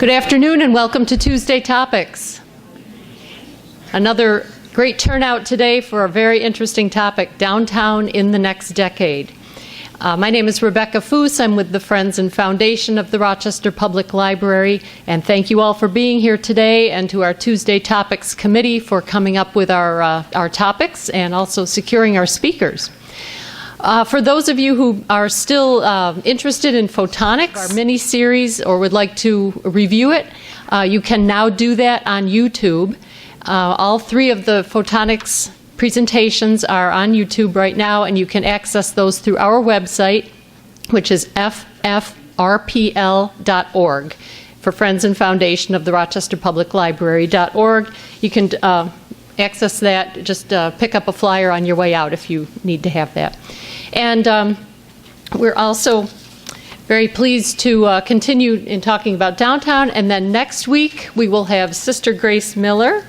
Good afternoon and welcome to Tuesday Topics. Another great turnout today for a very interesting topic, downtown in the next decade. My name is Rebecca Foose. I'm with the Friends and Foundation of the Rochester Public Library, and thank you all for being here today, and to our Tuesday Topics Committee for coming up with our topics and also securing our speakers. For those of you who are still interested in photonics, our mini-series, or would like to review it, you can now do that on YouTube. All three of the photonics presentations are on YouTube right now, and you can access those through our website, which is ffrpl.org, for Friends and Foundation of the Rochester Public Library.org. You can access that, just pick up a flyer on your way out if you need to have that. And we're also very pleased to continue in talking about downtown, and then next week we will have Sister Grace Miller,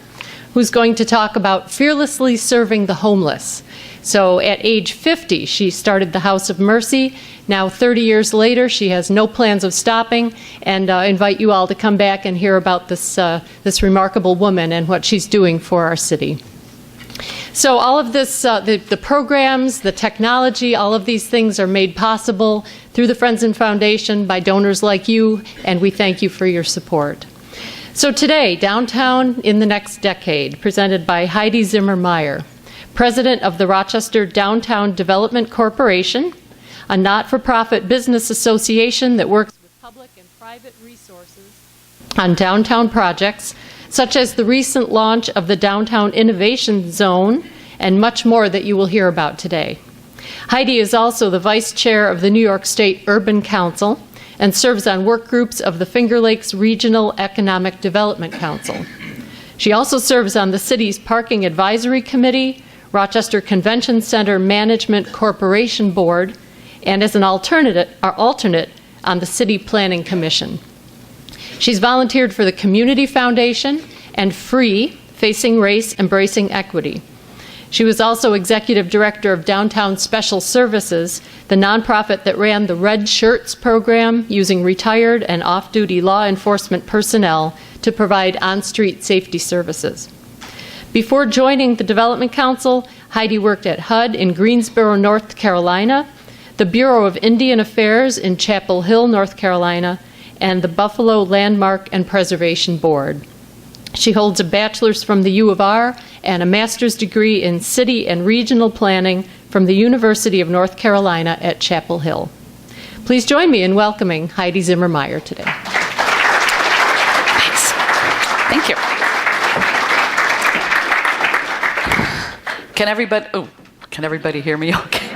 who's going to talk about fearlessly serving the homeless. So at age 50, she started the House of Mercy. Now 30 years later, she has no plans of stopping, and invite you all to come back and hear about this remarkable woman and what she's doing for our city. So all of this, the programs, the technology, all of these things are made possible through the Friends and Foundation by donors like you, and we thank you for your support. So today, Downtown in the Next Decade, presented by Heidi Zimmer-Meyer, President of the Rochester Downtown Development Corporation, a not-for-profit business association that works with public and private resources on downtown projects, such as the recent launch of the Downtown Innovation Zone, and much more that you will hear about today. Heidi is also the Vice Chair of the New York State Urban Council and serves on work groups of the Finger Lakes Regional Economic Development Council. She also serves on the city's Parking Advisory Committee, Rochester Convention Center Management Corporation Board, and as an alternate on the City Planning Commission. She's volunteered for the Community Foundation and FREE, Facing Race, Embracing Equity. She was also Executive Director of Downtown Special Services, the nonprofit that ran the Red Shirts program using retired and off-duty law enforcement personnel to provide on-street safety services. Before joining the Development Council, Heidi worked at HUD in Greensboro, North Carolina, the Bureau of Indian Affairs in Chapel Hill, North Carolina, and the Buffalo Landmark and Preservation Board. She holds a bachelor's from the U of R and a master's degree in city and regional planning from the University of North Carolina at Chapel Hill. Please join me in welcoming Heidi Zimmer-Meyer today. Thanks. Thank you. Can everybody hear me okay?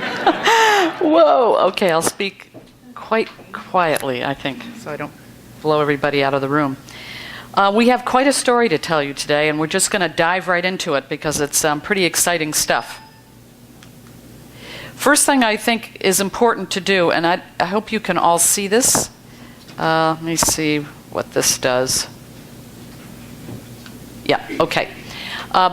Whoa, okay, I'll speak quite quietly, I think, so I don't blow everybody out of the room. We have quite a story to tell you today, and we're just going to dive right into it because it's pretty exciting stuff. First thing I think is important to do, and I hope you can all see this. Let me see what this does. Yeah, okay.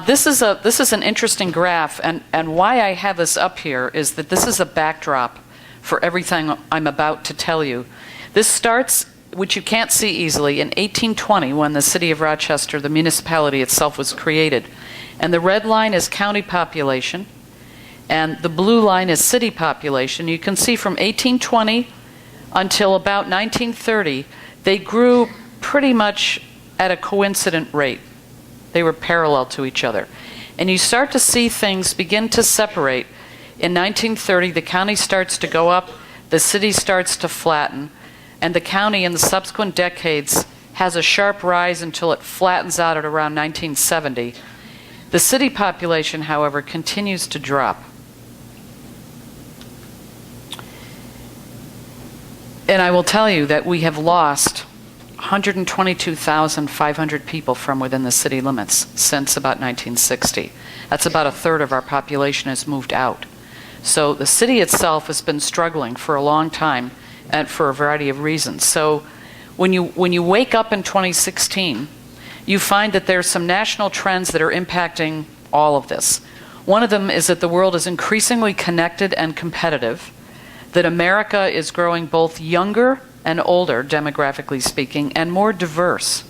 This is an interesting graph, and why I have this up here is that this is a backdrop for everything I'm about to tell you. This starts, which you can't see easily, in 1820 when the city of Rochester, the municipality itself, was created. And the red line is county population, and the blue line is city population. You can see from 1820 until about 1930, they grew pretty much at a coincident rate. They were parallel to each other. And you start to see things begin to separate. In 1930, the county starts to go up, the city starts to flatten, and the county in the subsequent decades has a sharp rise until it flattens out at around 1970. The city population, however, continues to drop. And I will tell you that we have lost 122,500 people from within the city limits since about 1960. That's about a third of our population has moved out. So the city itself has been struggling for a long time, and for a variety of reasons. So when you wake up in 2016, you find that there's some national trends that are impacting all of this. One of them is that the world is increasingly connected and competitive, that America is growing both younger and older, demographically speaking, and more diverse.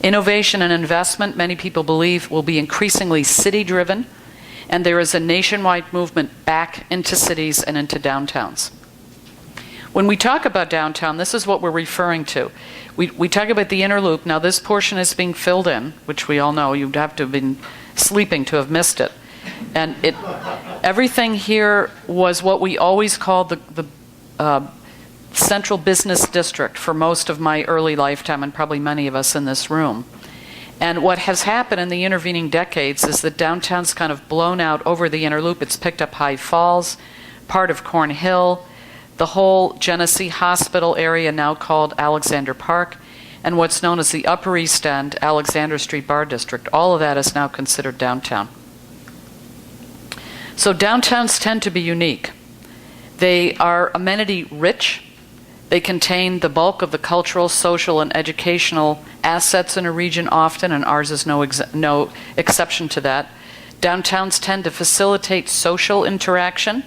Innovation and investment, many people believe, will be increasingly city-driven, and there is a nationwide movement back into cities and into downtowns. When we talk about downtown, this is what we're referring to. We talk about the inner loop. Now, this portion is being filled in, which we all know. You'd have to have been sleeping to have missed it. And everything here was what we always called the central business district for most of my early lifetime, and probably many of us in this room. And what has happened in the intervening decades is that downtown's kind of blown out over the inner loop. It's picked up High Falls, part of Cornhill, the whole Genesee Hospital area now called Alexander Park, and what's known as the Upper East End, Alexander Street Bar District. All of that is now considered downtown. So downtowns tend to be unique. They are amenity rich. They contain the bulk of the cultural, social, and educational assets in a region often, and ours is no exception to that. Downtowns tend to facilitate social interaction.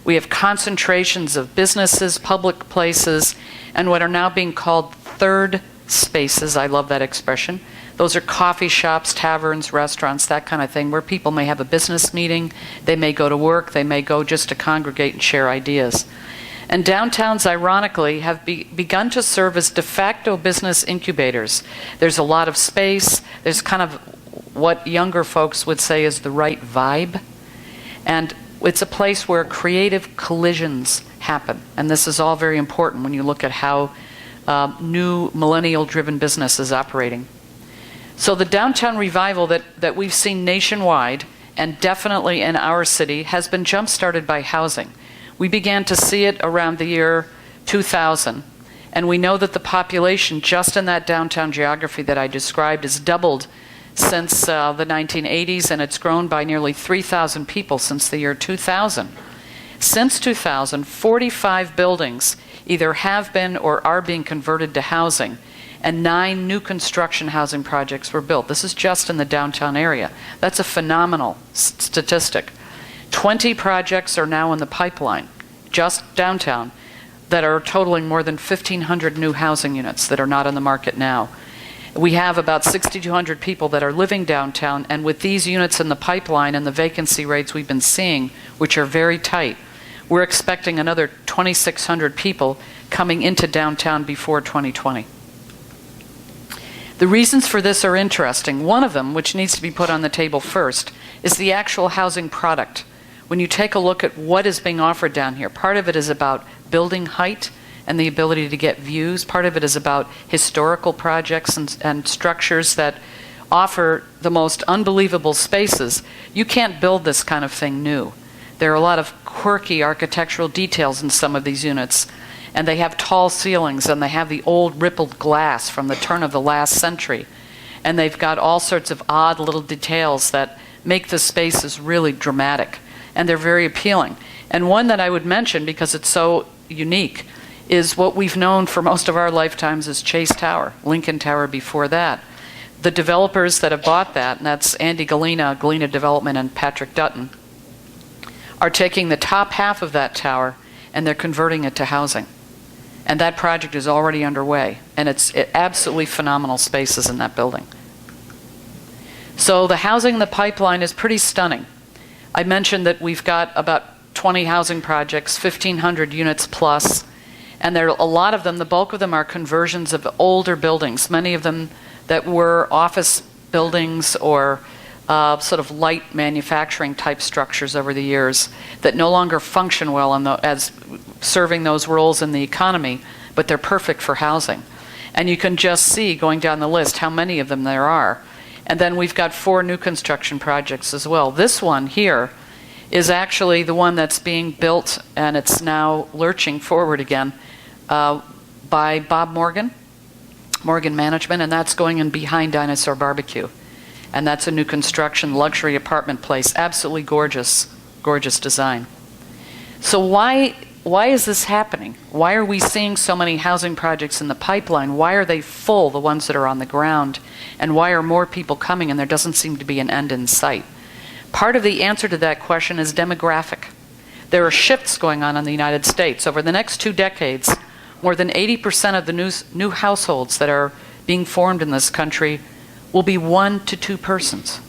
We have concentrations of businesses, public places, and what are now being called third spaces. I love that expression. Those are coffee shops, taverns, restaurants, that kind of thing, where people may have a business meeting, they may go to work, they may go just to congregate and share ideas. And downtowns, ironically, have begun to serve as de facto business incubators. There's a lot of space. There's kind of what younger folks would say is the right vibe. And it's a place where creative collisions happen. And this is all very important when you look at how new millennial-driven business is operating. So the downtown revival that we've seen nationwide, and definitely in our city, has been jump-started by housing. We began to see it around the year 2000, and we know that the population just in that downtown geography that I described has doubled since the 1980s, and it's grown by nearly 3,000 people since the year 2000. Since 2000, 45 buildings either have been or are being converted to housing, and 9 new construction housing projects were built. This is just in the downtown area. That's a phenomenal statistic. 20 projects are now in the pipeline, just downtown, that are totaling more than 1,500 new housing units that are not on the market now. We have about 6,200 people that are living downtown, and with these units in the pipeline and the vacancy rates we've been seeing, which are very tight, we're expecting another 2,600 people coming into downtown before 2020. The reasons for this are interesting. One of them, which needs to be put on the table first, is the actual housing product. When you take a look at what is being offered down here, part of it is about building height and the ability to get views. Part of it is about historical projects and structures that offer the most unbelievable spaces. You can't build this kind of thing new. There are a lot of quirky architectural details in some of these units, and they have tall ceilings, and they have the old rippled glass from the turn of the last century. And they've got all sorts of odd little details that make the spaces really dramatic, and they're very appealing. And one that I would mention, because it's so unique, is what we've known for most of our lifetimes as Chase Tower, Lincoln Tower before that. The developers that have bought that, and that's Andy Galena, Galena Development, and Patrick Dutton, are taking the top half of that tower and they're converting it to housing. And that project is already underway, and it's absolutely phenomenal spaces in that building. So the housing in the pipeline is pretty stunning. I mentioned that we've got about 20 housing projects, 1,500 units plus, and there are a lot of them, the bulk of them are conversions of older buildings, many of them that were office buildings or sort of light manufacturing type structures over the years that no longer function well as serving those roles in the economy, but they're perfect for housing. And you can just see, going down the list, how many of them there are. And then we've got 4 new construction projects as well. This one here is actually the one that's being built, and it's now lurching forward again, by Bob Morgan Management, and that's going in behind Dinosaur Barbecue. And that's a new construction luxury apartment place. Absolutely gorgeous, gorgeous design. So why is this happening? Why are we seeing so many housing projects in the pipeline? Why are they full, the ones that are on the ground? And why are more people coming and there doesn't seem to be an end in sight? Part of the answer to that question is demographic. There are shifts going on in the United States. Over the next 2 decades, more than 80% of the new households that are being formed in this country will be 1 to 2 persons.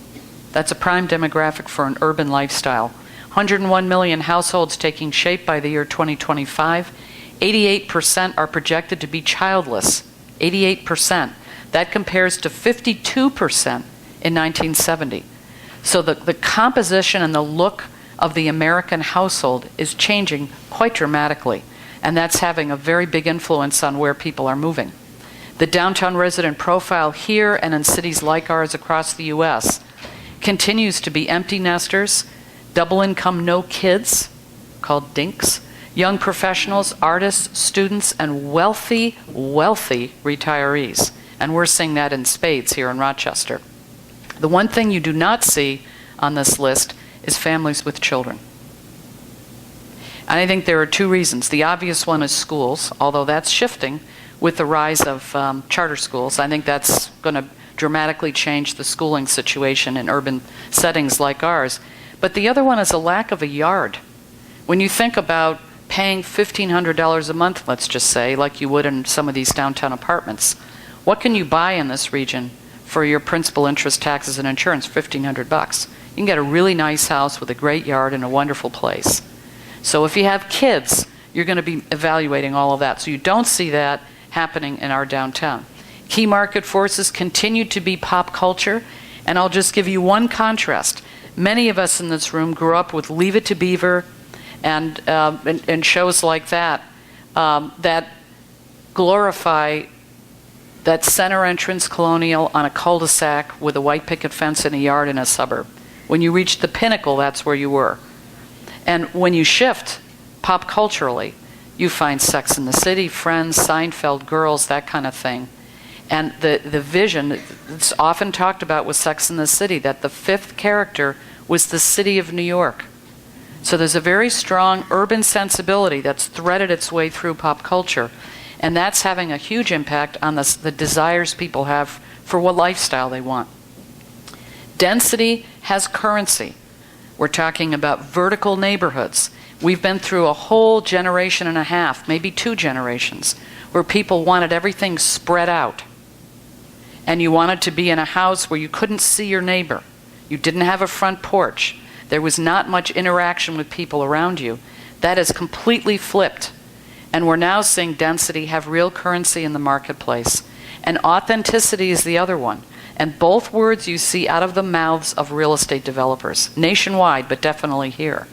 That's a prime demographic for an urban lifestyle. 101 million households taking shape by the year 2025. 88% are projected to be childless. 88%. That compares to 52% in 1970. So the composition and the look of the American household is changing quite dramatically, and that's having a very big influence on where people are moving. The downtown resident profile here and in cities like ours across the U.S. continues to be empty nesters, double income, no kids, called DINKs, young professionals, artists, students, and wealthy retirees. And we're seeing that in spades here in Rochester. The one thing you do not see on this list is families with children. And I think there are 2 reasons. The obvious one is schools, although that's shifting with the rise of charter schools. I think that's going to dramatically change the schooling situation in urban settings like ours. But the other one is a lack of a yard. When you think about paying $1,500 a month, let's just say, like you would in some of these downtown apartments, what can you buy in this region for your principal, interest, taxes, and insurance? $1,500. You can get a really nice house with a great yard in a wonderful place. So if you have kids, you're going to be evaluating all of that. So you don't see that happening in our downtown. Key market forces continue to be pop culture, and I'll just give you one contrast. Many of us in this room grew up with Leave It to Beaver and shows like that that glorify that center entrance colonial on a cul-de-sac with a white picket fence and a yard in a suburb. When you reach the pinnacle, that's where you were. And when you shift pop culturally, you find Sex and the City, Friends, Seinfeld, Girls, that kind of thing. And the vision that's often talked about with Sex and the City, that the 5th character was the city of New York. So there's a very strong urban sensibility that's threaded its way through pop culture. And that's having a huge impact on the desires people have for what lifestyle they want. Density has currency. We're talking about vertical neighborhoods. We've been through a whole generation and a half, maybe 2 generations, where people wanted everything spread out. And you wanted to be in a house where you couldn't see your neighbor. You didn't have a front porch. There was not much interaction with people around you. That has completely flipped. And we're now seeing density have real currency in the marketplace. And authenticity is the other one. And both words you see out of the mouths of real estate developers, nationwide, but definitely here.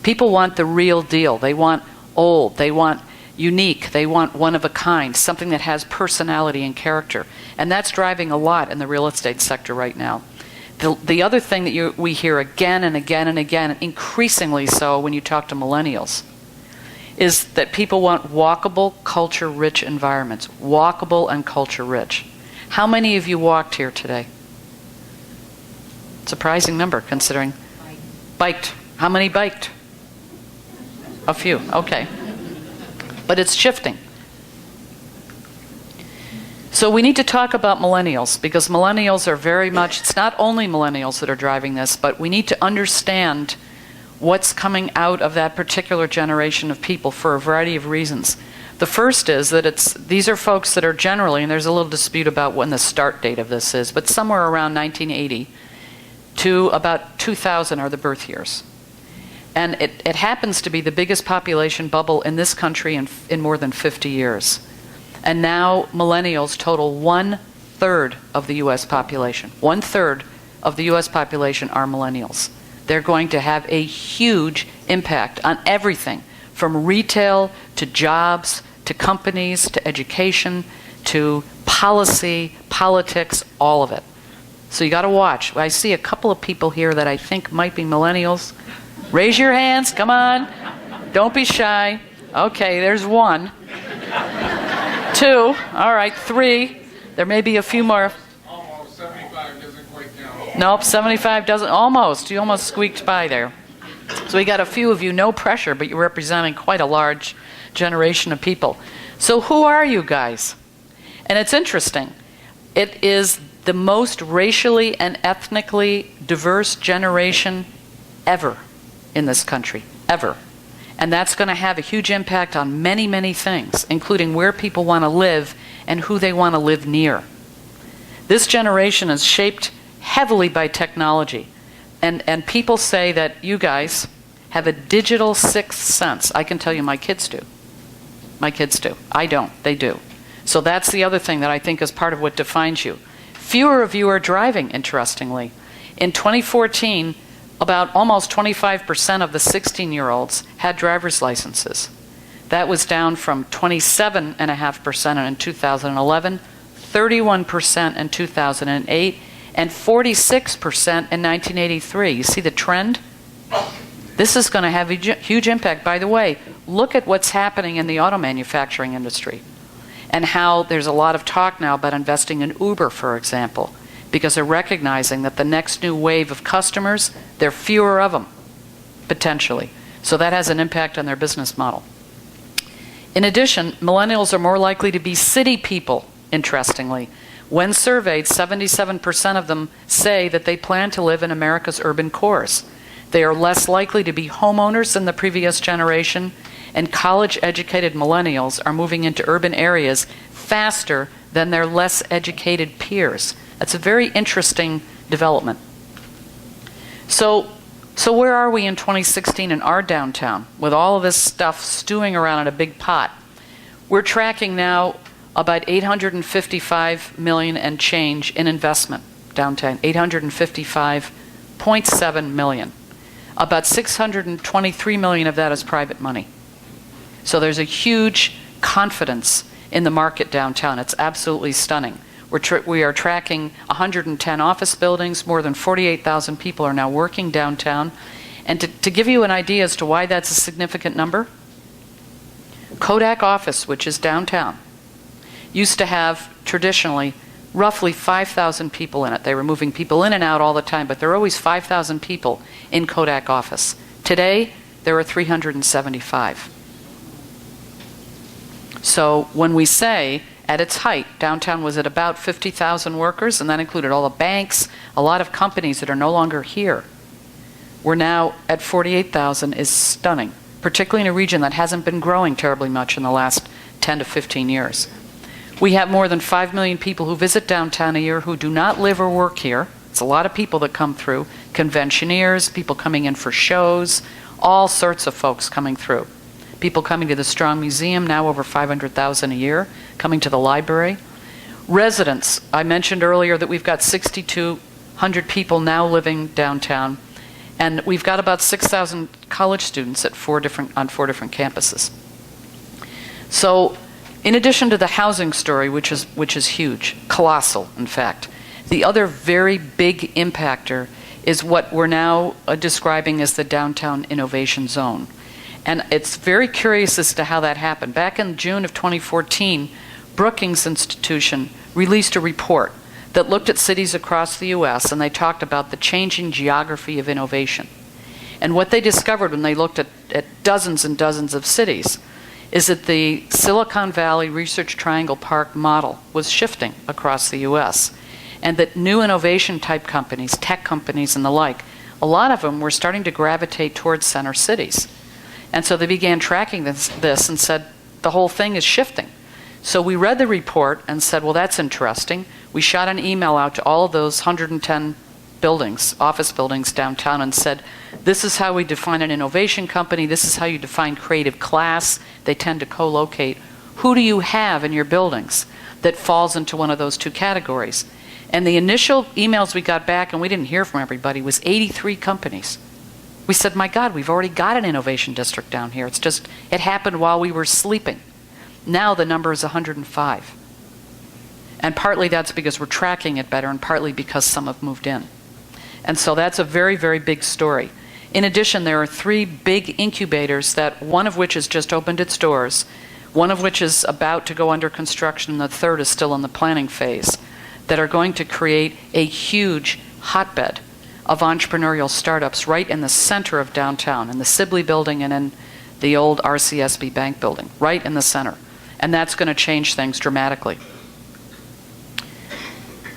People want the real deal. They want old. They want unique. They want one of a kind, something that has personality and character. And that's driving a lot in the real estate sector right now. The other thing that we hear again and again and again, increasingly so when you talk to millennials, is that people want walkable, culture-rich environments. Walkable and culture-rich. How many of you walked here today? Surprising number, considering. Biked. How many biked? A few, okay. But it's shifting. So we need to talk about millennials, because millennials are very much, it's not only millennials that are driving this, but we need to understand what's coming out of that particular generation of people for a variety of reasons. The first is that these are folks that are generally, and there's a little dispute about when the start date of this is, but somewhere around 1980 to about 2000 are the birth years. And it happens to be the biggest population bubble in this country in more than 50 years. And now millennials total 1/3 of the U.S. population. 1/3 of the U.S. population are millennials. They're going to have a huge impact on everything, from retail to jobs to companies to education to policy, politics, all of it. So you got to watch. I see a couple of people here that I think might be millennials. Raise your hands, come on. Don't be shy. Okay, there's 1. 2, all right, 3. There may be a few more. Almost. 75 doesn't quite count. Nope, 75 doesn't, almost. You almost squeaked by there. So we got a few of you, no pressure, but you're representing quite a large generation of people. So who are you guys? And it's interesting. It is the most racially and ethnically diverse generation ever in this country, ever. And that's going to have a huge impact on many, many things, including where people want to live and who they want to live near. This generation is shaped heavily by technology. And people say that you guys have a digital sixth sense. I can tell you my kids do. My kids do. I don't. They do. So that's the other thing that I think is part of what defines you. Fewer of you are driving, interestingly. In 2014, about almost 25% of the 16-year-olds had driver's licenses. That was down from 27.5% in 2011, 31% in 2008, and 46% in 1983. You see the trend? This is going to have a huge impact. By the way, look at what's happening in the auto manufacturing industry and how there's a lot of talk now about investing in Uber, for example, because they're recognizing that the next new wave of customers, there are fewer of them, potentially. So that has an impact on their business model. In addition, millennials are more likely to be city people, interestingly. When surveyed, 77% of them say that they plan to live in America's urban cores. They are less likely to be homeowners than the previous generation, and college-educated millennials are moving into urban areas faster than their less educated peers. That's a very interesting development. So where are we in 2016 in our downtown with all of this stuff stewing around in a big pot? We're tracking now about $855 million and change in investment downtown, $855.7 million. About $623 million of that is private money. So there's a huge confidence in the market downtown. It's absolutely stunning. We are tracking 110 office buildings. More than 48,000 people are now working downtown. And to give you an idea as to why that's a significant number, Kodak office, which is downtown, used to have traditionally roughly 5,000 people in it. They were moving people in and out all the time, but there are always 5,000 people in Kodak office. Today, there are 375. So when we say at its height, downtown was at about 50,000 workers, and that included all the banks, a lot of companies that are no longer here. We're now at 48,000 is stunning, particularly in a region that hasn't been growing terribly much in the last 10 to 15 years. We have more than 5 million people who visit downtown a year who do not live or work here. It's a lot of people that come through, conventioneers, people coming in for shows, all sorts of folks coming through. People coming to the Strong Museum, now over 500,000 a year, coming to the library. Residents, I mentioned earlier that we've got 6,200 people now living downtown, and we've got about 6,000 college students on four different campuses. So, in addition to the housing story, which is huge, colossal, in fact, the other very big impactor is what we're now describing as the Downtown Innovation Zone. And it's very curious as to how that happened. Back in June of 2014, Brookings Institution released a report that looked at cities across the U.S., and they talked about the changing geography of innovation. And what they discovered when they looked at dozens and dozens of cities is that the Silicon Valley Research Triangle Park model was shifting across the U.S., and that new innovation type companies, tech companies and the like, a lot of them were starting to gravitate towards center cities. And so they began tracking this and said, the whole thing is shifting. So we read the report and said, well, that's interesting. We shot an email out to all of those 110 buildings, office buildings downtown, and said, this is how we define an innovation company. This is how you define creative class. They tend to co-locate. Who do you have in your buildings that falls into one of those two categories? And the initial emails we got back, and we didn't hear from everybody, was 83 companies. We said, my God, we've already got an innovation district down here. It's just, it happened while we were sleeping. Now the number is 105. And partly that's because we're tracking it better, and partly because some have moved in. And so that's a very, very big story. In addition, there are 3 big incubators, that one of which has just opened its doors, one of which is about to go under construction, and the third is still in the planning phase, that are going to create a huge hotbed of entrepreneurial startups right in the center of downtown, in the Sibley building and in the old RCSB Bank building, right in the center. And that's going to change things dramatically.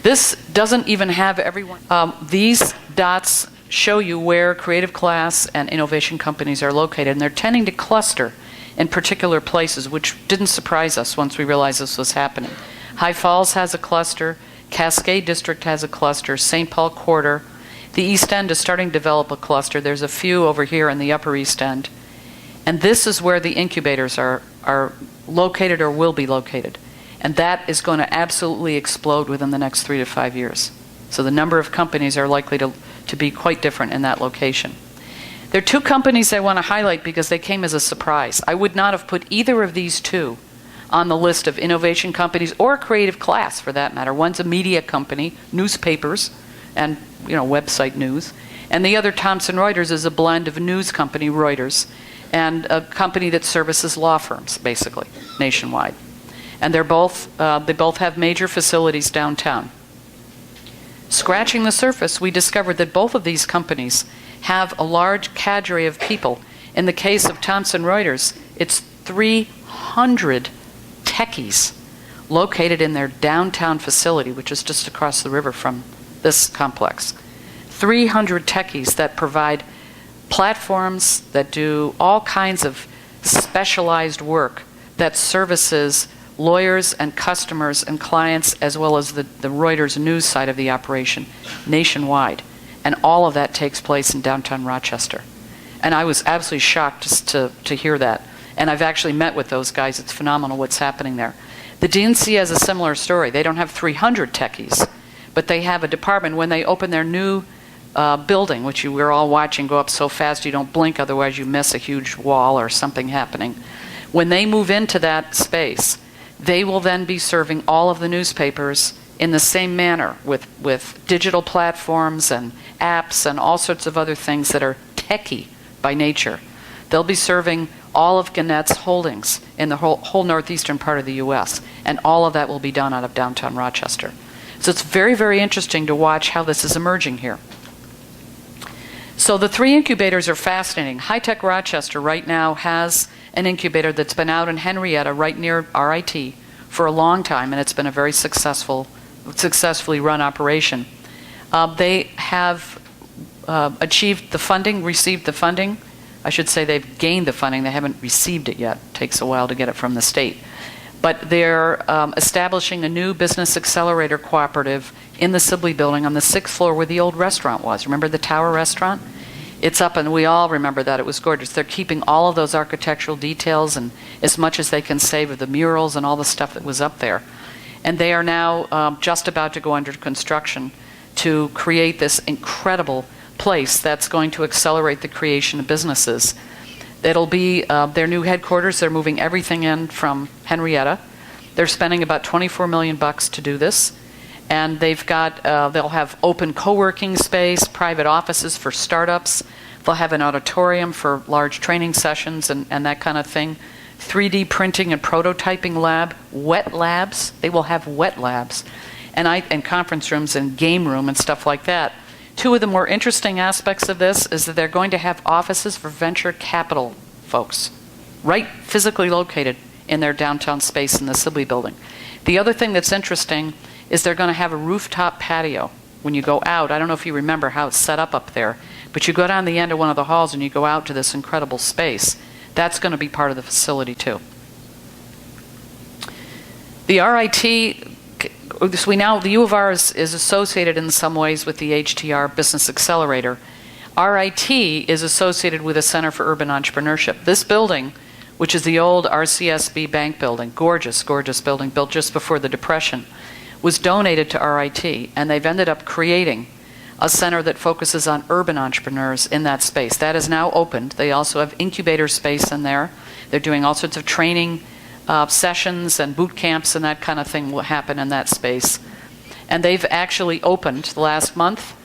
This doesn't even have everyone. These dots show you where creative class and innovation companies are located, and they're tending to cluster in particular places, which didn't surprise us once we realized this was happening. High Falls has a cluster, Cascade District has a cluster, St. Paul Quarter. The East End is starting to develop a cluster. There's a few over here in the Upper East End. And this is where the incubators are located or will be located. And that is going to absolutely explode within the next 3 to 5 years. So the number of companies are likely to be quite different in that location. There are two companies I want to highlight because they came as a surprise. I would not have put either of these two on the list of innovation companies or creative class for that matter. One's a media company, newspapers, and website news. And the other, Thomson Reuters, is a blend of news company, Reuters, and a company that services law firms, basically, nationwide. And they both have major facilities downtown. Scratching the surface, we discovered that both of these companies have a large cadre of people. In the case of Thomson Reuters, it's 300 techies located in their downtown facility, which is just across the river from this complex. 300 techies that provide platforms, that do all kinds of specialized work that services lawyers and customers and clients, as well as the Reuters news side of the operation nationwide. And all of that takes place in downtown Rochester. And I was absolutely shocked to hear that. And I've actually met with those guys. It's phenomenal what's happening there. The DNC has a similar story. They don't have 300 techies, but they have a department. When they open their new building, which we're all watching go up so fast you don't blink, otherwise you miss a huge wall or something happening. When they move into that space, they will then be serving all of the newspapers in the same manner with digital platforms and apps and all sorts of other things that are techie by nature. They'll be serving all of Gannett's holdings in the whole northeastern part of the U.S., and all of that will be done out of downtown Rochester. So it's very, very interesting to watch how this is emerging here. So the three incubators are fascinating. High Tech Rochester right now has an incubator that's been out in Henrietta, right near RIT, for a long time, and it's been a very successfully run operation. They have achieved the funding, received the funding. I should say they've gained the funding. They haven't received it yet. It takes a while to get it from the state. But they're establishing a new business accelerator cooperative in the Sibley building on the 6th floor where the old restaurant was. Remember the Tower Restaurant? It's up, and we all remember that. It was gorgeous. They're keeping all of those architectural details and as much as they can save of the murals and all the stuff that was up there. And they are now just about to go under construction to create this incredible place that's going to accelerate the creation of businesses. It'll be their new headquarters. They're moving everything in from Henrietta. They're spending about $24 million to do this. And they've got, they'll have open co-working space, private offices for startups. They'll have an auditorium for large training sessions and that kind of thing. 3D printing and prototyping lab, wet labs. They will have wet labs. And conference rooms and game room and stuff like that. Two of the more interesting aspects of this is that they're going to have offices for venture capital folks, right physically located in their downtown space in the Sibley building. The other thing that's interesting is they're going to have a rooftop patio when you go out. I don't know if you remember how it's set up there, but you go down the end of one of the halls and you go out to this incredible space. That's going to be part of the facility too. The RIT, the U of R is associated in some ways with the HTR Business Accelerator. RIT is associated with the Center for Urban Entrepreneurship. This building, which is the old RCSB bank building, gorgeous, gorgeous building built just before the Depression, was donated to RIT, and they've ended up creating a center that focuses on urban entrepreneurs in that space. That is now opened. They also have incubator space in there. They're doing all sorts of training sessions and boot camps and that kind of thing will happen in that space. And they've actually opened last month,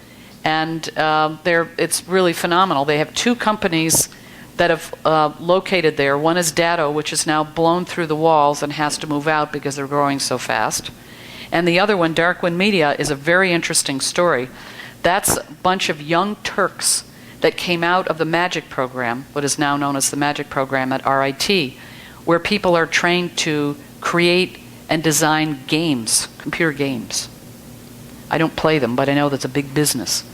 and it's really phenomenal. They have two companies that have located there. One is Datto, which is now blown through the walls and has to move out because they're growing so fast. And the other one, Darkwind Media, is a very interesting story. That's a bunch of young Turks that came out of the MAGIC program, what is now known as the MAGIC program at RIT, where people are trained to create and design games, computer games. I don't play them, but I know that's a big business.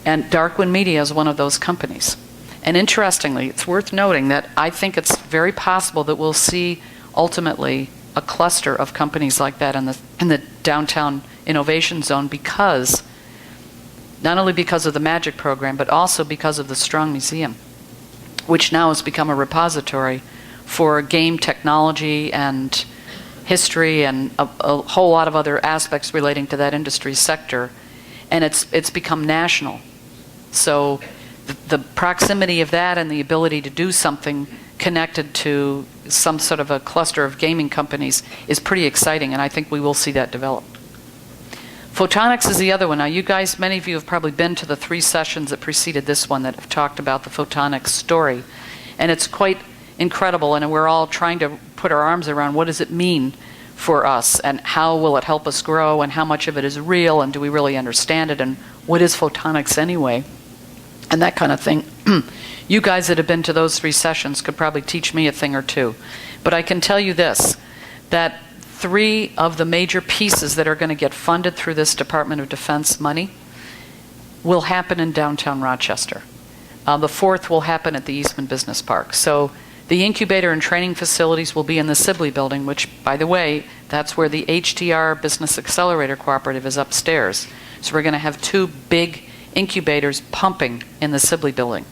And Darkwind Media is one of those companies. And interestingly, it's worth noting that I think it's very possible that we'll see ultimately a cluster of companies like that in the downtown innovation zone, because not only because of the Magic program, but also because of the Strong Museum, which now has become a repository for game technology and history and a whole lot of other aspects relating to that industry sector. And it's become national. So the proximity of that and the ability to do something connected to some sort of a cluster of gaming companies is pretty exciting, and I think we will see that develop. Photonics is the other one. Now, you guys, many of you have probably been to the 3 sessions that preceded this one that have talked about the photonics story, and it's quite incredible, and we're all trying to put our arms around what does it mean for us, and how will it help us grow, and how much of it is real, and do we really understand it, and what is photonics anyway, and that kind of thing. You guys that have been to those 3 sessions could probably teach me a thing or two. But I can tell you this, that 3 of the major pieces that are going to get funded through this Department of Defense money will happen in downtown Rochester. The 4th will happen at the Eastman Business Park. So the incubator and training facilities will be in the Sibley building, which, by the way, that's where the HTR Business Accelerator Cooperative is upstairs. So we're going to have 2 big incubators pumping in the Sibley building.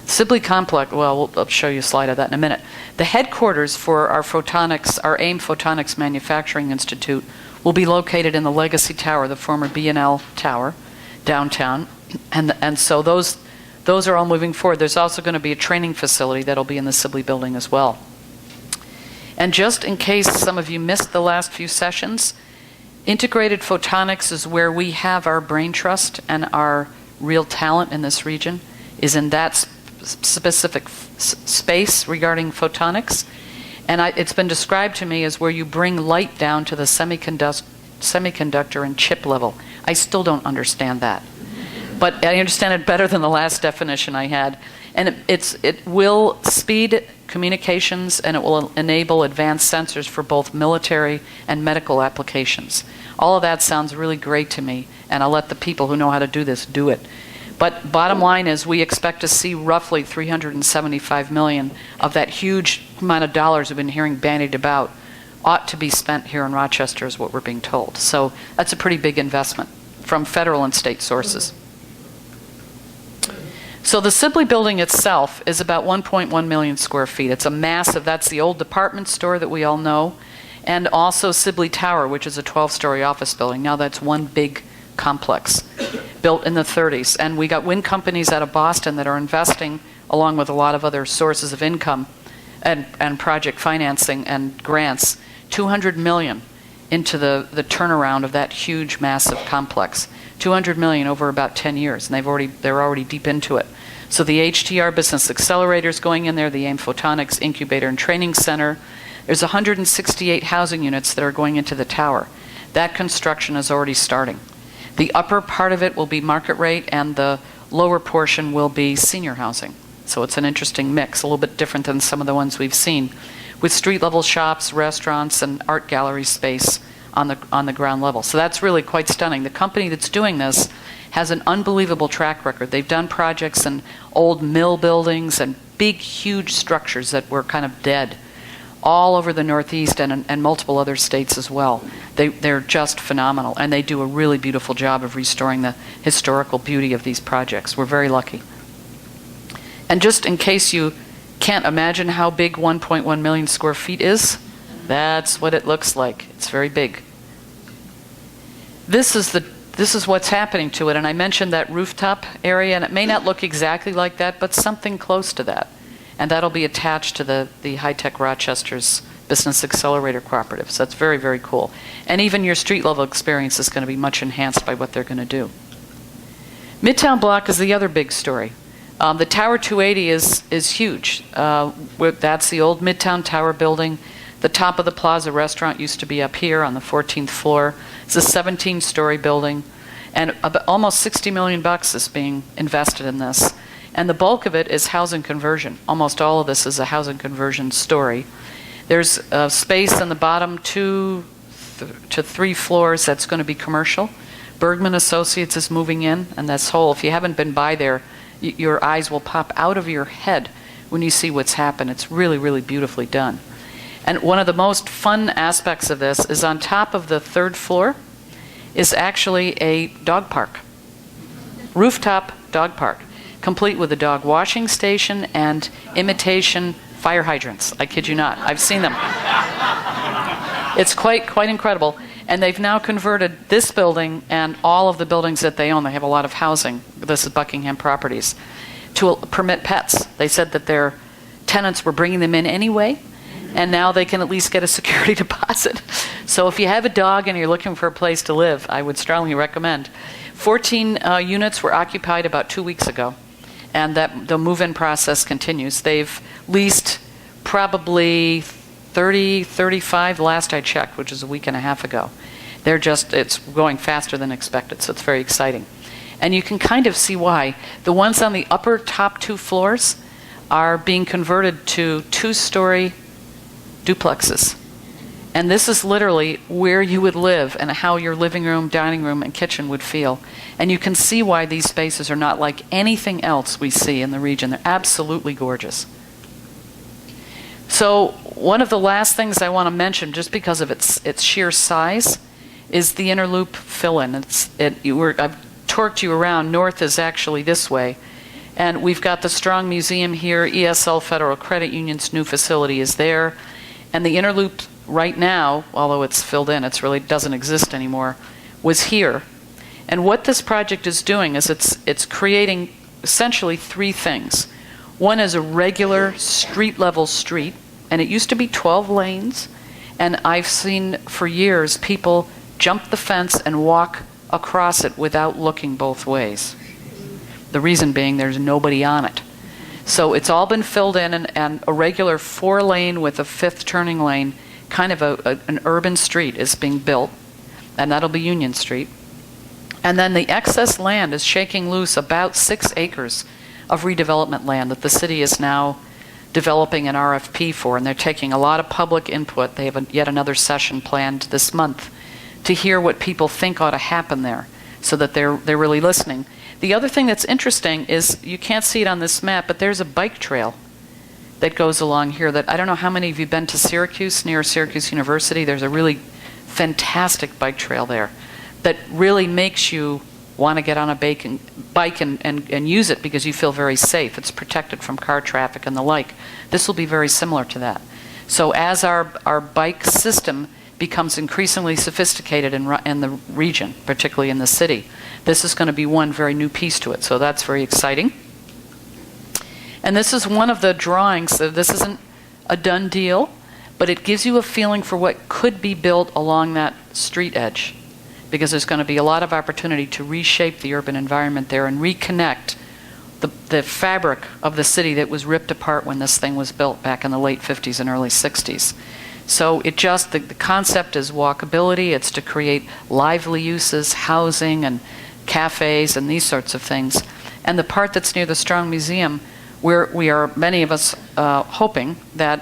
Sibley Complex, well, I'll show you a slide of that in a minute. The headquarters for our photonics, our AIM Photonics Manufacturing Institute, will be located in the Legacy Tower, the former B&L Tower, downtown. And so those are all moving forward. There's also going to be a training facility that'll be in the Sibley building as well. And just in case some of you missed the last few sessions, integrated photonics is where we have our brain trust, and our real talent in this region is in that specific space regarding photonics. And it's been described to me as where you bring light down to the semiconductor and chip level. I still don't understand that, but I understand it better than the last definition I had. And it will speed communications, and it will enable advanced sensors for both military and medical applications. All of that sounds really great to me, and I'll let the people who know how to do this do it. But bottom line is, we expect to see roughly $375 million of that huge amount of dollars we've been hearing bandied about ought to be spent here in Rochester, is what we're being told. So that's a pretty big investment from federal and state sources. So the Sibley building itself is about 1.1 million square feet. It's a massive, that's the old department store that we all know, and also Sibley Tower, which is a 12-story office building. Now that's one big complex built in the 30s. And we got wind companies out of Boston that are investing, along with a lot of other sources of income and project financing and grants, $200 million into the turnaround of that huge, massive complex. $200 million over about 10 years, and they're already deep into it. So the HTR Business Accelerator is going in there, the AIM Photonics Incubator and Training Center. There's 168 housing units that are going into the tower. That construction is already starting. The upper part of it will be market rate, and the lower portion will be senior housing. So it's an interesting mix, a little bit different than some of the ones we've seen, with street-level shops, restaurants, and art gallery space on the ground level. So that's really quite stunning. The company that's doing this has an unbelievable track record. They've done projects in old mill buildings and big, huge structures that were kind of dead all over the Northeast and multiple other states as well. They're just phenomenal, and they do a really beautiful job of restoring the historical beauty of these projects. We're very lucky. And just in case you can't imagine how big 1.1 million square feet is, that's what it looks like. It's very big. This is what's happening to it, and I mentioned that rooftop area, and it may not look exactly like that, but something close to that. And that'll be attached to the High-Tech Rochester's Business Accelerator Cooperative. So that's very, very cool. And even your street-level experience is going to be much enhanced by what they're going to do. Midtown Block is the other big story. The Tower 280 is huge. That's the old Midtown Tower building. The top of the Plaza restaurant used to be up here on the 14th floor. It's a 17-story building, and almost $60 million is being invested in this. And the bulk of it is housing conversion. Almost all of this is a housing conversion story. There's space in the bottom 2 to 3 floors that's going to be commercial, Bergman Associates is moving in, and this whole, if you haven't been by there, your eyes will pop out of your head when you see what's happened. It's really, really beautifully done. And one of the most fun aspects of this is on top of the 3rd floor is actually a dog park. Rooftop dog park, complete with a dog washing station and imitation fire hydrants. I kid you not. I've seen them. It's quite incredible. And they've now converted this building and all of the buildings that they own, they have a lot of housing, this is Buckingham Properties, to permit pets. They said that their tenants were bringing them in anyway, and now they can at least get a security deposit. So if you have a dog and you're looking for a place to live, I would strongly recommend. 14 units were occupied about 2 weeks ago, and that the move-in process continues. They've leased probably 30, 35 last I checked, which is a week and a half ago. It's going faster than expected, so it's very exciting. And you can kind of see why. The ones on the upper top 2 floors are being converted to 2-story duplexes. And this is literally where you would live and how your living room, dining room, and kitchen would feel. And you can see why these spaces are not like anything else we see in the region. They're absolutely gorgeous. So one of the last things I want to mention, just because of its sheer size, is the inner loop fill-in. I've torqued you around. North is actually this way. And we've got the Strong Museum here. ESL Federal Credit Union's new facility is there. And the inner loop right now, although it's filled in, it really doesn't exist anymore, was here. And what this project is doing is it's creating essentially 3 things. One is a regular street-level street, and it used to be 12 lanes, and I've seen for years people jump the fence and walk across it without looking both ways. The reason being there's nobody on it. So it's all been filled in, and a regular 4-lane with a 5th turning lane, kind of an urban street is being built, and that'll be Union Street. And then the excess land is shaking loose about 6 acres of redevelopment land that the city is now developing an RFP for, and they're taking a lot of public input. They have yet another session planned this month to hear what people think ought to happen there, so that they're really listening. The other thing that's interesting is, you can't see it on this map, but there's a bike trail that goes along here that, I don't know how many of you have been to Syracuse, near Syracuse University. There's a really fantastic bike trail there that really makes you want to get on a bike and use it because you feel very safe. It's protected from car traffic and the like. This will be very similar to that. So as our bike system becomes increasingly sophisticated in the region, particularly in the city, this is going to be one very new piece to it. So that's very exciting. And this is one of the drawings. So this isn't a done deal, but it gives you a feeling for what could be built along that street edge, because there's going to be a lot of opportunity to reshape the urban environment there and reconnect the fabric of the city that was ripped apart when this thing was built back in the late 50s and early 60s. So the concept is walkability. It's to create lively uses, housing and cafes and these sorts of things. And the part that's near the Strong Museum, where we are, many of us, hoping that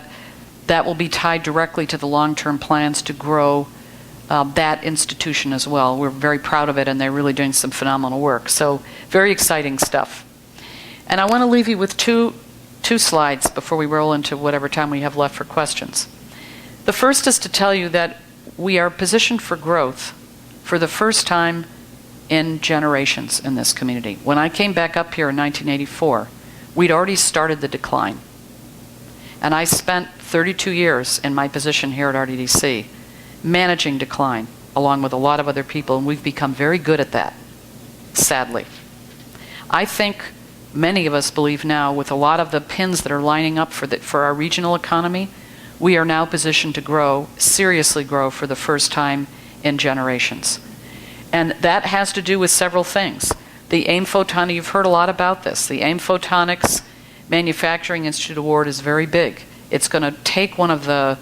will be tied directly to the long-term plans to grow that institution as well. We're very proud of it, and they're really doing some phenomenal work. So very exciting stuff. And I want to leave you with two slides before we roll into whatever time we have left for questions. The first is to tell you that we are positioned for growth for the first time in generations in this community. When I came back up here in 1984, we'd already started the decline. And I spent 32 years in my position here at RDDC managing decline, along with a lot of other people, and we've become very good at that, sadly. I think many of us believe now, with a lot of the pins that are lining up for our regional economy, we are now positioned to grow, seriously grow, for the first time in generations. And that has to do with several things. The AIM Photonics, you've heard a lot about this. The AIM Photonics Manufacturing Institute Award is very big. It's going to take one of the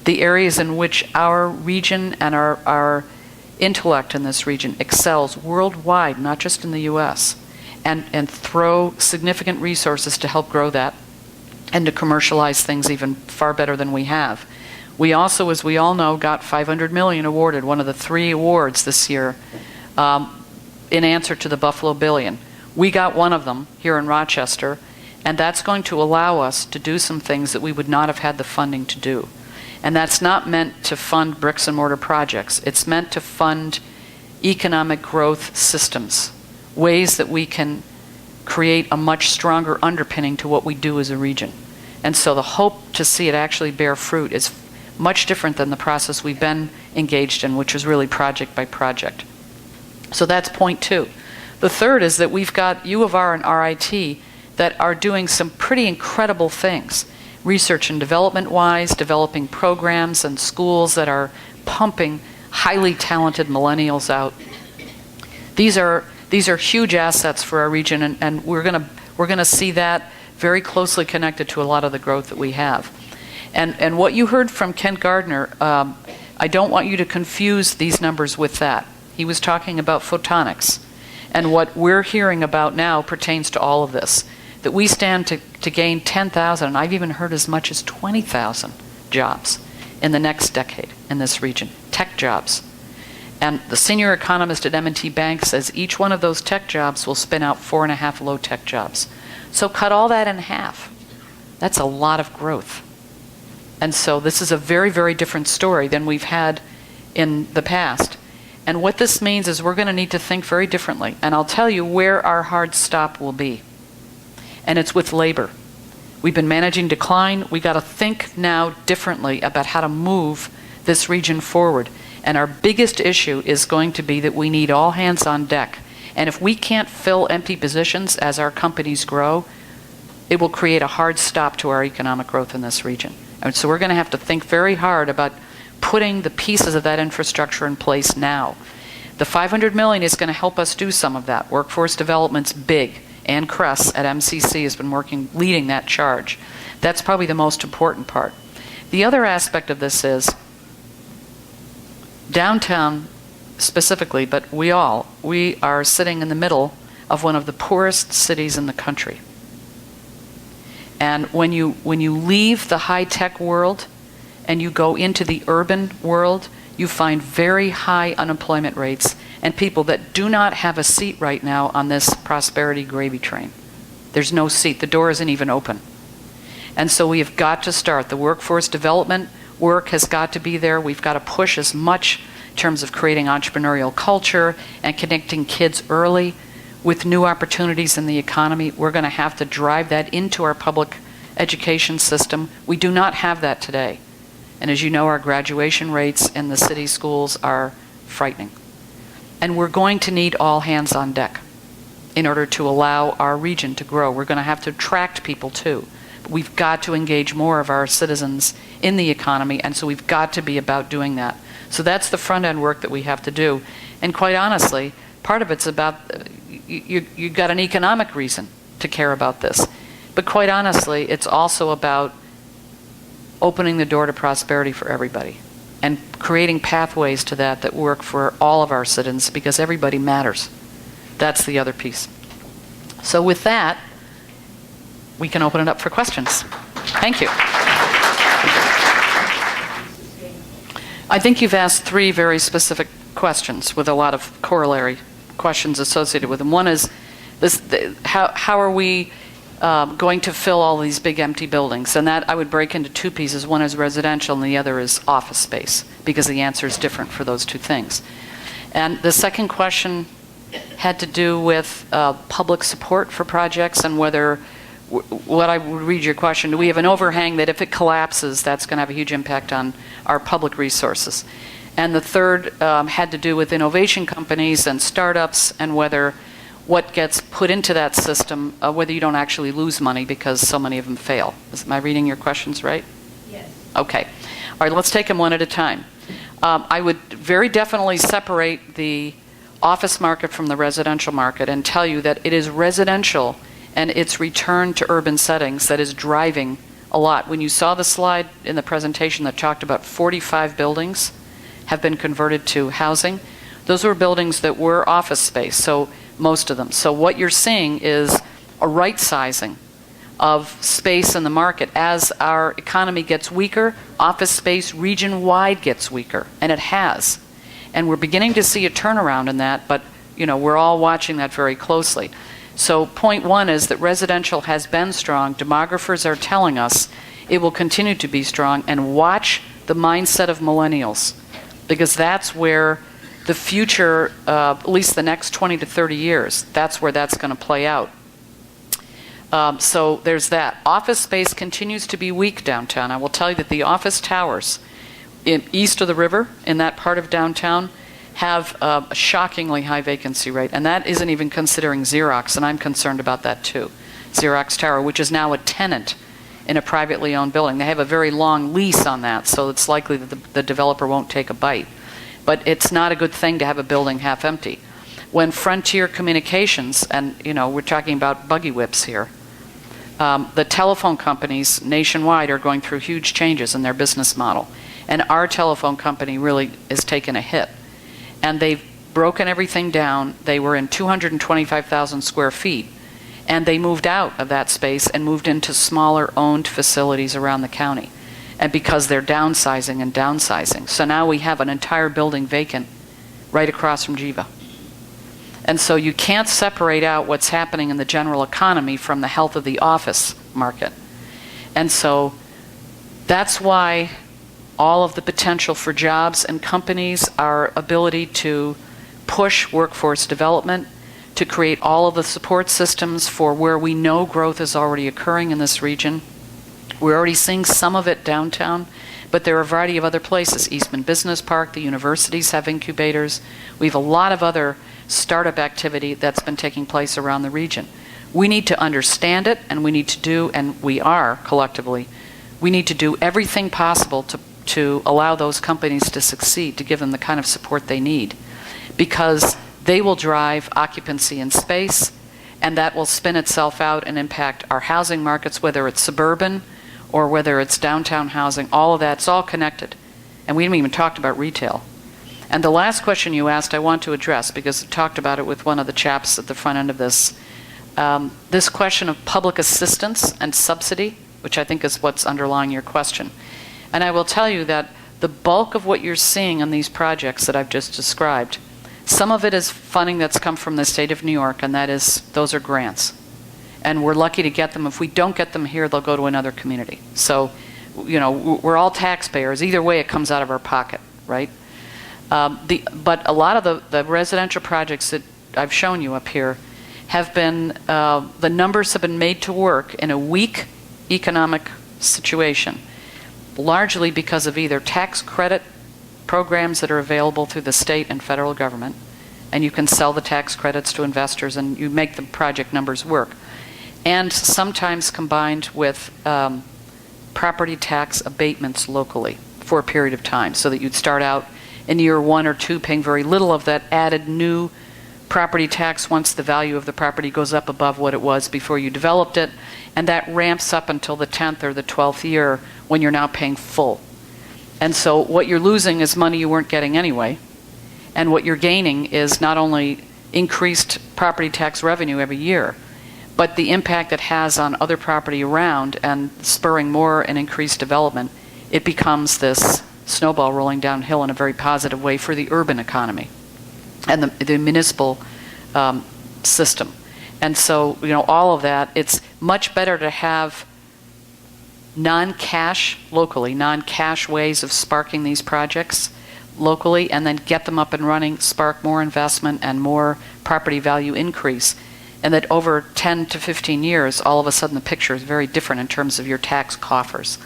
areas in which our region and our intellect in this region excels worldwide, not just in the U.S., and throw significant resources to help grow that and to commercialize things even far better than we have. We also, as we all know, got $500 million awarded, one of the 3 awards this year, in answer to the Buffalo Billion. We got one of them here in Rochester, and that's going to allow us to do some things that we would not have had the funding to do. And that's not meant to fund bricks and mortar projects. It's meant to fund economic growth systems, ways that we can create a much stronger underpinning to what we do as a region. And so the hope to see it actually bear fruit is much different than the process we've been engaged in, which is really project by project. So that's point two. The third is that we've got U of R and RIT that are doing some pretty incredible things, research and development-wise, developing programs and schools that are pumping highly talented millennials out. These are huge assets for our region, and we're going to see that very closely connected to a lot of the growth that we have. And what you heard from Kent Gardner, I don't want you to confuse these numbers with that. He was talking about photonics. And what we're hearing about now pertains to all of this, that we stand to gain 10,000, and I've even heard as much as 20,000 jobs in the next decade in this region, tech jobs. And the senior economist at M&T Bank says each one of those tech jobs will spin out 4.5 low-tech jobs. So cut all that in half. That's a lot of growth. And so this is a very, very different story than we've had in the past. And what this means is we're going to need to think very differently. And I'll tell you where our hard stop will be. And it's with labor. We've been managing decline. We got to think now differently about how to move this region forward. And our biggest issue is going to be that we need all hands on deck. And if we can't fill empty positions as our companies grow, it will create a hard stop to our economic growth in this region. And so we're going to have to think very hard about putting the pieces of that infrastructure in place now. The $500 million is going to help us do some of that. Workforce development's big. Ann Kress at MCC has been leading that charge. That's probably the most important part. The other aspect of this is downtown specifically, but we are sitting in the middle of one of the poorest cities in the country. And when you leave the high-tech world and you go into the urban world, you find very high unemployment rates and people that do not have a seat right now on this prosperity gravy train. There's no seat. The door isn't even open. And so we have got to start. The workforce development work has got to be there. We've got to push as much in terms of creating entrepreneurial culture and connecting kids early with new opportunities in the economy. We're going to have to drive that into our public education system. We do not have that today. And as you know, our graduation rates in the city schools are frightening. And we're going to need all hands on deck in order to allow our region to grow. We're going to have to attract people too. We've got to engage more of our citizens in the economy, and so we've got to be about doing that. So that's the front end work that we have to do. And quite honestly, part of it's about, you've got an economic reason to care about this. But quite honestly, it's also about opening the door to prosperity for everybody and creating pathways to that work for all of our citizens, because everybody matters. That's the other piece. So with that, we can open it up for questions. Thank you. I think you've asked three very specific questions with a lot of corollary questions associated with them. One is, how are we going to fill all these big empty buildings? And that I would break into two pieces. One is residential and the other is office space, because the answer is different for those two things. And the second question had to do with public support for projects and whether, what I would read your question, do we have an overhang that if it collapses, that's going to have a huge impact on our public resources? And the third had to do with innovation companies and startups and whether what gets put into that system, whether you don't actually lose money because so many of them fail. Am I reading your questions right? Yes. Okay. All right, let's take them one at a time. I would very definitely separate the office market from the residential market and tell you that it is residential and its return to urban settings that is driving a lot. When you saw the slide in the presentation that talked about 45 buildings have been converted to housing, those were buildings that were office space, so most of them. So what you're seeing is a right sizing of space in the market. As our economy gets weaker, office space region-wide gets weaker, and it has. And we're beginning to see a turnaround in that, but we're all watching that very closely. So point one is that residential has been strong. Demographers are telling us it will continue to be strong, and watch the mindset of millennials, because that's where the future, at least the next 20 to 30 years, that's where that's going to play out. So there's that. Office space continues to be weak downtown. I will tell you that the office towers east of the river in that part of downtown have a shockingly high vacancy rate, and that isn't even considering Xerox, and I'm concerned about that too. Xerox Tower, which is now a tenant in a privately owned building. They have a very long lease on that, so it's likely that the developer won't take a bite. But it's not a good thing to have a building half empty. When Frontier Communications, and we're talking about buggy whips here, the telephone companies nationwide are going through huge changes in their business model. And our telephone company really is taking a hit. And they've broken everything down. They were in 225,000 square feet. And they moved out of that space and moved into smaller owned facilities around the county. And because they're downsizing. So now we have an entire building vacant right across from Jiva. And so you can't separate out what's happening in the general economy from the health of the office market. And so that's why all of the potential for jobs and companies, our ability to push workforce development, to create all of the support systems for where we know growth is already occurring in this region. We're already seeing some of it downtown, but there are a variety of other places. Eastman Business Park, the universities have incubators. We have a lot of other startup activity that's been taking place around the region. We need to understand it, and we need to do, and we are collectively, we need to do everything possible to allow those companies to succeed, to give them the kind of support they need, because they will drive occupancy in space, and that will spin itself out and impact our housing markets, whether it's suburban or whether it's downtown housing. All of that's all connected. And we haven't even talked about retail. And the last question you asked I want to address, because I talked about it with one of the chaps at the front end of this. This question of public assistance and subsidy, which I think is what's underlying your question. And I will tell you that the bulk of what you're seeing on these projects that I've just described, some of it is funding that's come from the state of New York, and those are grants. And we're lucky to get them. If we don't get them here, they'll go to another community. So, we're all taxpayers. Either way, it comes out of our pocket, right? But a lot of the residential projects that I've shown you up here have been, the numbers have been made to work in a weak economic situation, largely because of either tax credit programs that are available through the state and federal government, and you can sell the tax credits to investors and you make the project numbers work, and sometimes combined with property tax abatements locally for a period of time, so that you'd start out in year 1 or 2 paying very little of that added new property tax once the value of the property goes up above what it was before you developed it, and that ramps up until the 10th or the 12th year when you're now paying full. And so what you're losing is money you weren't getting anyway, and what you're gaining is not only increased property tax revenue every year, but the impact it has on other property around and spurring more and increased development. It becomes this snowball rolling downhill in a very positive way for the urban economy and the municipal system. And so, all of that, it's much better to have non-cash locally, non-cash ways of sparking these projects locally, and then get them up and running, spark more investment and more property value increase. And that over 10 to 15 years, all of a sudden the picture is very different in terms of your tax coffers.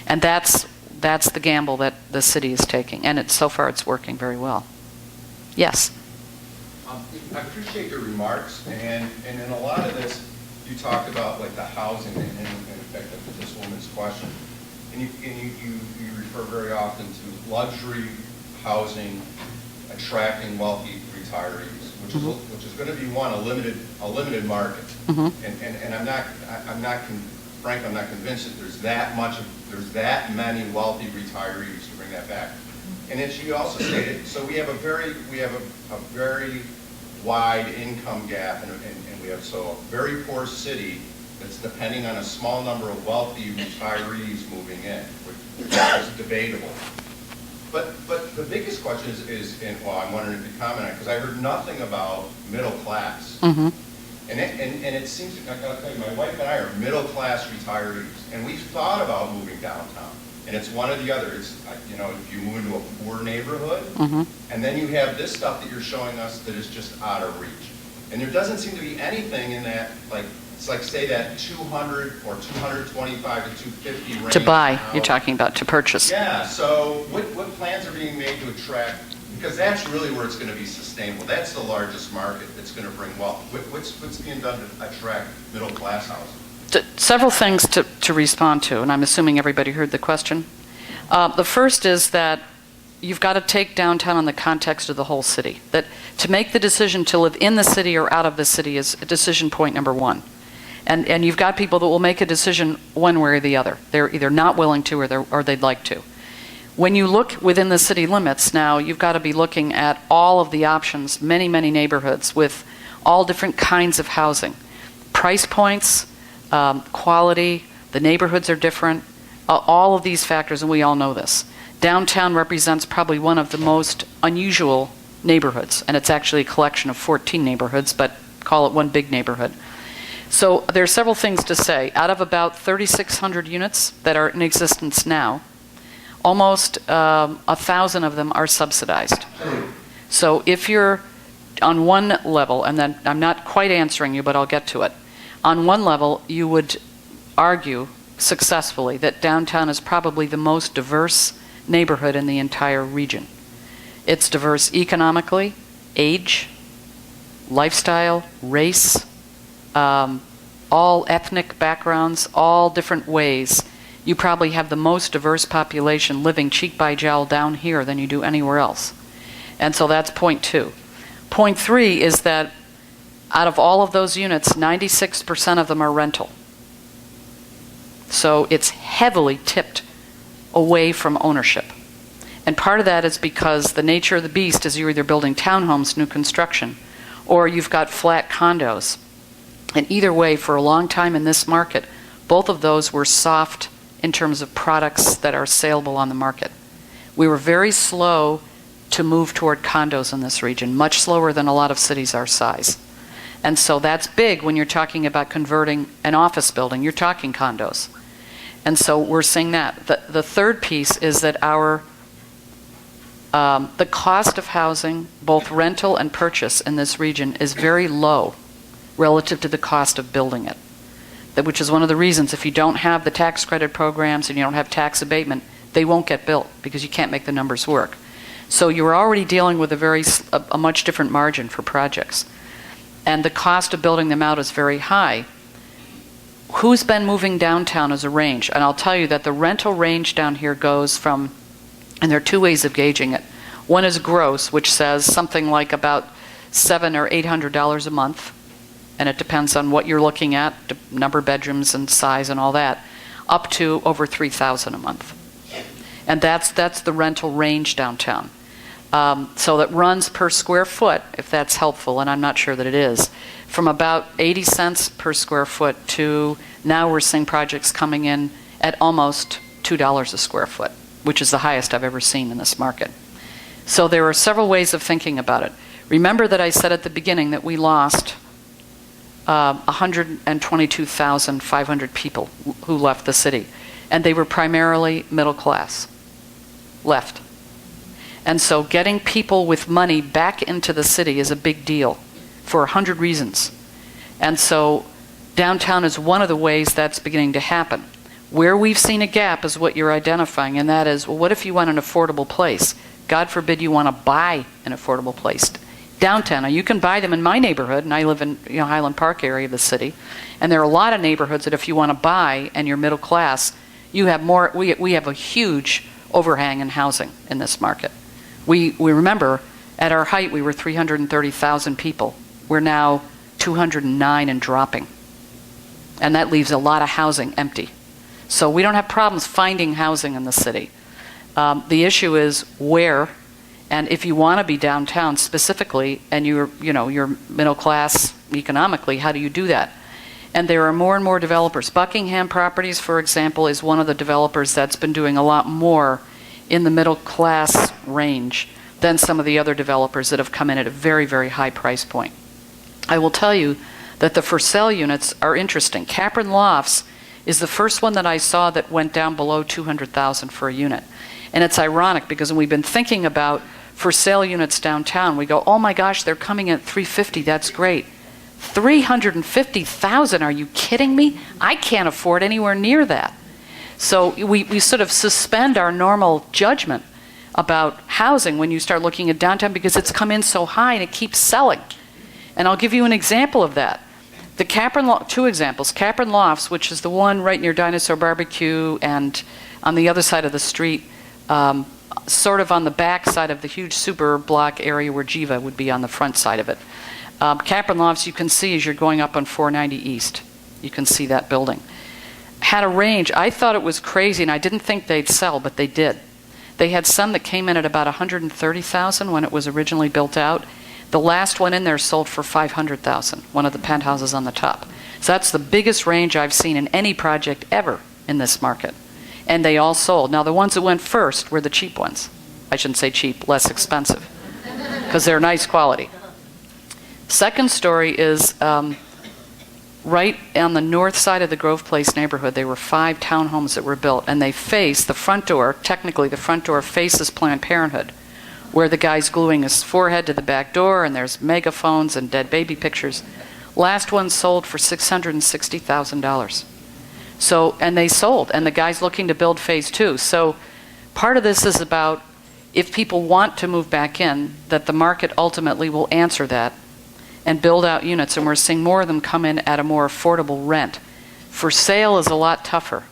And that's the gamble that the city is taking. And so far it's working very well. Yes? I appreciate your remarks. And in a lot of this, you talked about like the housing and in effect of this woman's question. And you refer very often to luxury housing attracting wealthy retirees, which is going to be a limited market. And I'm not convinced that there's that many wealthy retirees to bring that back. And as you also stated, so we have a very wide income gap, and we have a very poor city that's depending on a small number of wealthy retirees moving in, which is debatable. But the biggest question is, and well, I'm wondering if you comment on it, because I heard nothing about middle class. Mm-hmm. And it seems, I'll tell you, my wife and I are middle-class retirees, and we've thought about moving downtown. And it's one or the other. It's, you know, if you move into a poor neighborhood, Mm-hmm. and then you have this stuff that you're showing us that is just out of reach. And there doesn't seem to be anything in that, like, it's like, say, that 200 or 225 to 250 range. To buy, now. you're talking about, to purchase. Yeah, so what plans are being made to attract, because that's really where it's going to be sustainable. That's the largest market that's going to bring wealth. What's being done to attract middle-class housing? Several things to respond to, and I'm assuming everybody heard the question. The first is that you've got to take downtown in the context of the whole city. That to make the decision to live in the city or out of the city is decision point number one. And you've got people that will make a decision one way or the other. They're either not willing to or they'd like to. When you look within the city limits now, you've got to be looking at all of the options, many, many neighborhoods with all different kinds of housing. Price points, quality, the neighborhoods are different, all of these factors, and we all know this. Downtown represents probably one of the most unusual neighborhoods, and it's actually a collection of 14 neighborhoods, but call it one big neighborhood. So there are several things to say. Out of about 3,600 units that are in existence now, almost 1,000 of them are subsidized. So if you're on one level, and then I'm not quite answering you, but I'll get to it. On one level, you would argue successfully that downtown is probably the most diverse neighborhood in the entire region. It's diverse economically, age, lifestyle, race, all ethnic backgrounds, all different ways. You probably have the most diverse population living cheek by jowl down here than you do anywhere else. And so that's point two. Point three is that out of all of those units, 96% of them are rental. So it's heavily tipped away from ownership. And part of that is because the nature of the beast is you're either building townhomes, new construction, or you've got flat condos. And either way, for a long time in this market, both of those were soft in terms of products that are saleable on the market. We were very slow to move toward condos in this region, much slower than a lot of cities our size. And so that's big when you're talking about converting an office building. You're talking condos. And so we're seeing that. The third piece is that the cost of housing, both rental and purchase in this region, is very low relative to the cost of building it. Which is one of the reasons if you don't have the tax credit programs and you don't have tax abatement, they won't get built because you can't make the numbers work. So you're already dealing with a much different margin for projects. And the cost of building them out is very high. Who's been moving downtown as a range? And I'll tell you that the rental range down here goes from, and there are two ways of gauging it. One is gross, which says something like about $700 or $800 a month. And it depends on what you're looking at, the number of bedrooms and size and all that, up to over $3,000 a month. And that's the rental range downtown. So that runs per square foot, if that's helpful, and I'm not sure that it is, from about 80 cents per square foot to now we're seeing projects coming in at almost $2 a square foot, which is the highest I've ever seen in this market. So there are several ways of thinking about it. Remember that I said at the beginning that we lost 122,500 people who left the city, and they were primarily middle class, left. And so getting people with money back into the city is a big deal for 100 reasons. And so downtown is one of the ways that's beginning to happen. Where we've seen a gap is what you're identifying, and that is, well, what if you want an affordable place? God forbid you want to buy an affordable place. Downtown, now you can buy them in my neighborhood, and I live in Highland Park area of the city, and there are a lot of neighborhoods that if you want to buy and you're middle class, you have more. We have a huge overhang in housing in this market. We remember at our height we were 330,000 people. We're now 209 and dropping, and that leaves a lot of housing empty. So we don't have problems finding housing in the city. The issue is where. And if you want to be downtown specifically, and you're middle class economically, how do you do that? And there are more and more developers. Buckingham Properties, for example, is one of the developers that's been doing a lot more in the middle class range than some of the other developers that have come in at a very, very high price point. I will tell you that the for sale units are interesting. Capron Lofts is the first one that I saw that went down below $200,000 for a unit. And it's ironic because when we've been thinking about for sale units downtown, we go, oh my gosh, they're coming in at $350,000, that's great. $350,000, are you kidding me? I can't afford anywhere near that. So we sort of suspend our normal judgment about housing when you start looking at downtown because it's come in so high and it keeps selling. And I'll give you an example of that. The two examples. Capron Lofts, which is the one right near Dinosaur Barbecue and on the other side of the street, sort of on the back side of the huge super block area where Jiva would be on the front side of it. Capron Lofts, you can see as you're going up on 490 East. You can see that building. Had a range. I thought it was crazy, and I didn't think they'd sell, but they did. They had some that came in at about $130,000 when it was originally built out. The last one in there sold for $500,000, one of the penthouses on the top. So that's the biggest range I've seen in any project ever in this market. And they all sold. Now, the ones that went first were the cheap ones. I shouldn't say cheap, less expensive, because they're nice quality. Second story is right on the north side of the Grove Place neighborhood, there were 5 townhomes that were built, and they face the front door. Technically, the front door faces Planned Parenthood, where the guy's gluing his forehead to the back door, and there's megaphones and dead baby pictures. Last one sold for $660,000. So, and they sold, and the guy's looking to build phase 2. So part of this is about if people want to move back in, that the market ultimately will answer that and build out units, and we're seeing more of them come in at a more affordable rent. For sale is a lot tougher.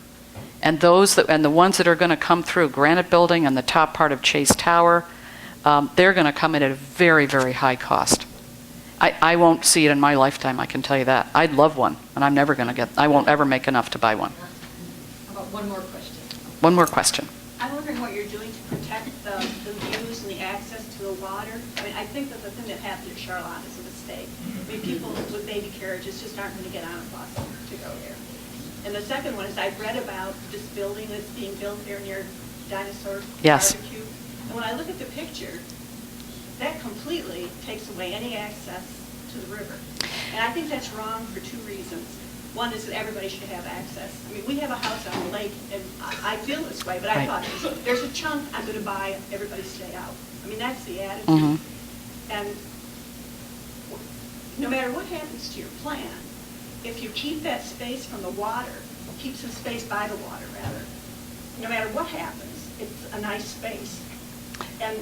And the ones that are going to come through, Granite Building and the top part of Chase Tower, they're going to come in at a very, very high cost. I won't see it in my lifetime, I can tell you that. I'd love one, and I won't ever make enough to buy one. How about one more question? One more question. I'm wondering what you're doing to protect the views and the access to the water. I mean, I think that the thing that happened at Charlotte is a mistake. I mean, people with baby carriages just aren't going to get on a bus to go there. And the second one is I've read about this building that's being built there near Dinosaur Barbecue. And when I look at the picture, that completely takes away any access to the river. And I think that's wrong for 2 reasons. One is that everybody should have access. I mean, we have a house on the lake, and I feel this way, but I thought, there's a chunk I'm going to buy, everybody stay out. I mean, that's the attitude. Mm-hmm. And no matter what happens to your plan, if you keep that space from the water, keep some space by the water, rather, no matter what happens, it's a nice space. And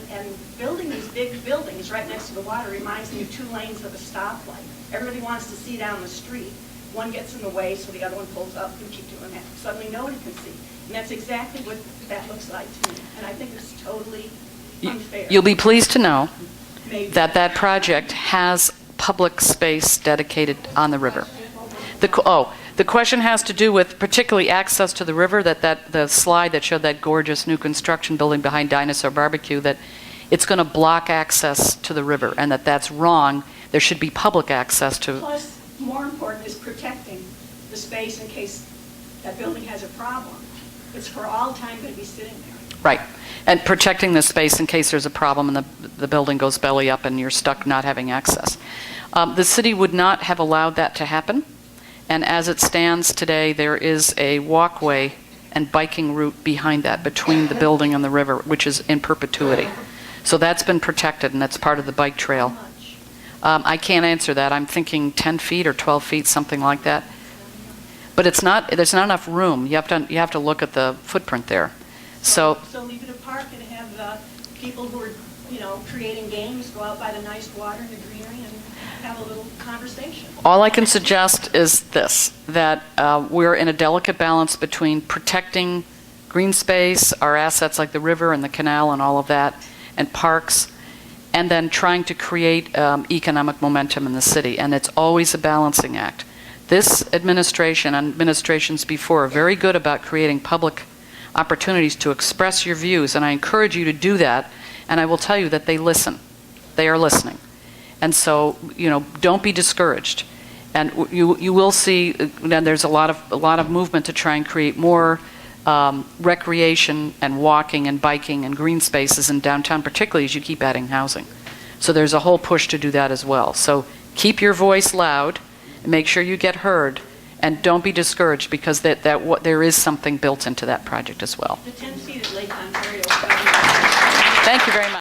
building these big buildings right next to the water reminds me of 2 lanes of a stoplight. Everybody wants to see down the street. One gets in the way, so the other one pulls up and keep doing that. Suddenly nobody can see. And that's exactly what that looks like to me. And I think it's totally unfair. You'll be pleased to know Maybe. that project has public space dedicated on the river. The question has to do with particularly access to the river, the slide that showed that gorgeous new construction building behind Dinosaur Barbecue, that it's going to block access to the river, and that's wrong. There should be public access to. Plus, more important is protecting the space in case that building has a problem. It's for all time going to be sitting there. Right. And protecting the space in case there's a problem and the building goes belly up and you're stuck not having access. The city would not have allowed that to happen. And as it stands today, there is a walkway and biking route behind that between the building and the river, which is in perpetuity. So that's been protected, and that's part of the bike trail. How much? I can't answer that. I'm thinking 10 feet or 12 feet, something like that. But there's not enough room. You have to look at the footprint there. So leave it a park and have people who are, creating games go out by the nice water and the greenery and have a little conversation. all I can suggest is this, that we're in a delicate balance between protecting green space, our assets like the river and the canal and all of that, and parks, and then trying to create economic momentum in the city. And it's always a balancing act. This administration and administrations before are very good about creating public opportunities to express your views, and I encourage you to do that, and I will tell you that they listen. They are listening. And so, don't be discouraged. And you will see, and there's a lot of movement to try and create more recreation and walking and biking and green spaces in downtown, particularly as you keep adding housing. So there's a whole push to do that as well. So keep your voice loud, and make sure you get heard, and don't be discouraged, because there is something built into that project as well. The 10 feet at Lake Ontario. Thank you very much.